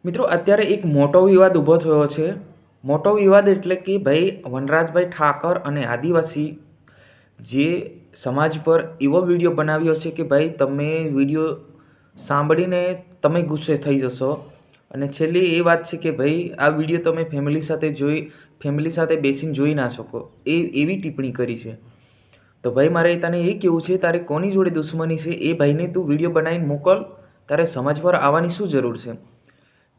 મિત્રો અત્યારે એક મોટો વિવાદ ઊભો થયો છે। મોટો વિવાદ એટલે કે ભાઈ વનરાજભાઈ ઠાકર અને આદિવાસી જે સમાજ પર એવો વિડીયો બનાવ્યો છે કે ભાઈ તમે વિડીયો સાંભળીને તમે ગુસ્સે થઈ જશો। અને છેલ્લી એ વાત છે કે ભાઈ આ વિડીયો તમે ફેમિલી સાથે બેસીને જોઈ ના શકો એવી ટિપ્પણી કરી છે। તો ભાઈ મારે તને એ કહેવું છે, તારે કોની જોડે દુશ્મની છે એ ભાઈને તું વિડીયો બનાવીને મોકલ, તારે સમાજ પર આવવાની શું જરૂર છે।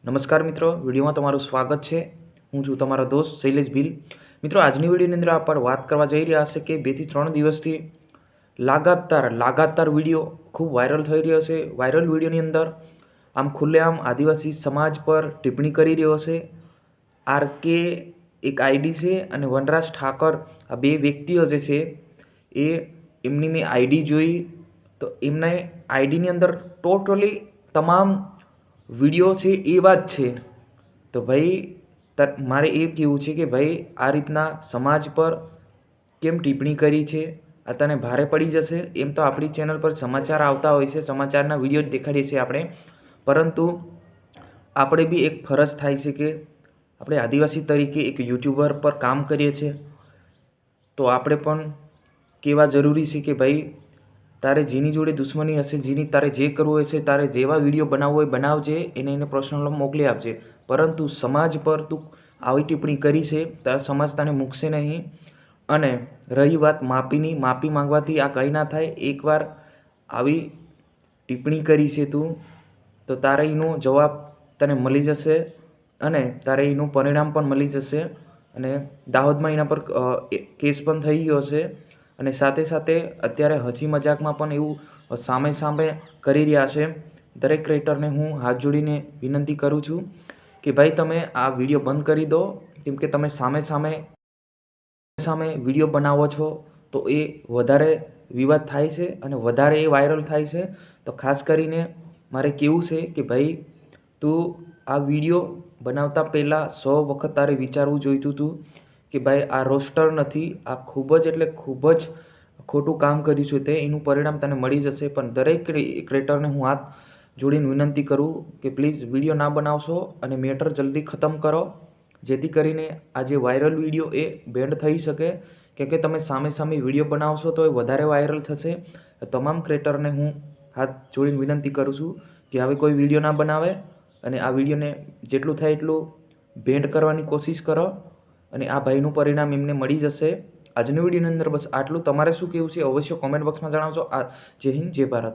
નમસ્કાર મિત્રો, વિડીયોમાં તમારું સ્વાગત છે। હું છું તમારો દોસ્ત શૈલેષ ભીલ। મિત્રો, આજની વિડીયોની અંદર આપણે વાત કરવા જઈ રહ્યા છે કે 2 થી 3 દિવસથી લાગાતાર વિડીયો ખૂબ વાયરલ થઈ રહ્યો છે। વાયરલ વિડીયોની અંદર આમ ખુલ્લેઆમ આદિવાસી સમાજ પર ટિપ્પણી કરી રહ્યો છે। આરકે એક આઈડી છે અને વનરાજ ઠાકર, આ બે વ્યક્તિઓ જે છે એમની મેં આઈડી જોઈ તો એમને આઈડીની અંદર ટોટલી તમામ વિડીયો છે એ વાત છે। તો ભાઈ મારે એ કહેવું છે કે ભાઈ આ રીતના સમાજ પર કેમ ટિપ્પણી કરી છે, આ તને ભારે પડી જશે। એમ તો આપણી ચેનલ પર સમાચાર આવતા હોય છે, સમાચારના વિડીયો દેખાડીએ છીએ આપણે, પરંતુ આપણે બી એક ફરજ થાય છે કે આપણે આદિવાસી તરીકે એક યુટ્યુબર પર કામ કરીએ છીએ તો આપણે પણ કહેવા જરૂરી છે કે ભાઈ તારે જેની જોડે દુશ્મની હશે, તારે જે કરવું હોય છે, તારે જેવા વિડીયો બનાવવો હોય બનાવજે, એને પર્સનલ મોકલી આપજે, પરંતુ સમાજ પર તું આવી ટિપ્પણી કરી છે તો સમાજ તને મૂકશે નહીં। અને રહી વાત માફી માંગવાથી આ કંઈ ના થાય। એકવાર આવી ટિપ્પણી કરી છે તું તો તારે એનો જવાબ તને મળી જશે અને તારે એનું પરિણામ પણ મળી જશે। અને દાહોદમાં એના પર કેસ પણ થઈ ગયો છે અને સાથે સાથે અત્યારે હસી મજાકમાં પણ એવું સામે કરી રહ્યા છે। દરેક ક્રિએટરને હું હાથ જોડીને વિનંતી કરું છું કે ભાઈ તમે આ વિડીયો બંધ કરી દો, કેમ કે તમે સામે વિડીયો બનાવો છો તો એ વધારે વિવાદ થાય છે અને વધારે એ વાયરલ થાય છે। તો ખાસ કરીને મારે કહેવું છે કે ભાઈ તું આ વિડીયો બનાવતા પહેલાં 100 વખત તારે વિચારવું જોઈતું હતું કે ભાઈ આ રોસ્ટર નથી, આ ખૂબ જ ખોટું કામ કર્યું છે, તે એનું પરિણામ તને મળી જશે। પણ દરેક ક્રિએટરને હું હાથ જોડીને વિનંતી કરું કે પ્લીઝ વિડીયો ના બનાવશો અને મેટર જલ્દી ખતમ કરો, જેથી કરીને આ જે વાયરલ વિડીયો એ બેન્ડ થઈ શકે। કેમ કે તમે સામે વિડીયો બનાવશો તો એ વધારે વાયરલ થશે। તમામ ક્રિએટરને હું હાથ જોડીને વિનંતી કરું છું કે હવે કોઈ વિડીયો ના બનાવે અને આ વિડીયોને જેટલું થાય એટલું બેન્ડ કરવાની કોશિશ કરો અને આ ભાઈનું પરિણામ એમને મળી જશે। આજની વિડીયોની અંદર બસ આટલું। તમારે શું કહેવું છે અવશ્ય કોમેન્ટ બોક્સમાં જણાવજો। જય હિન્દ, જય ભારત।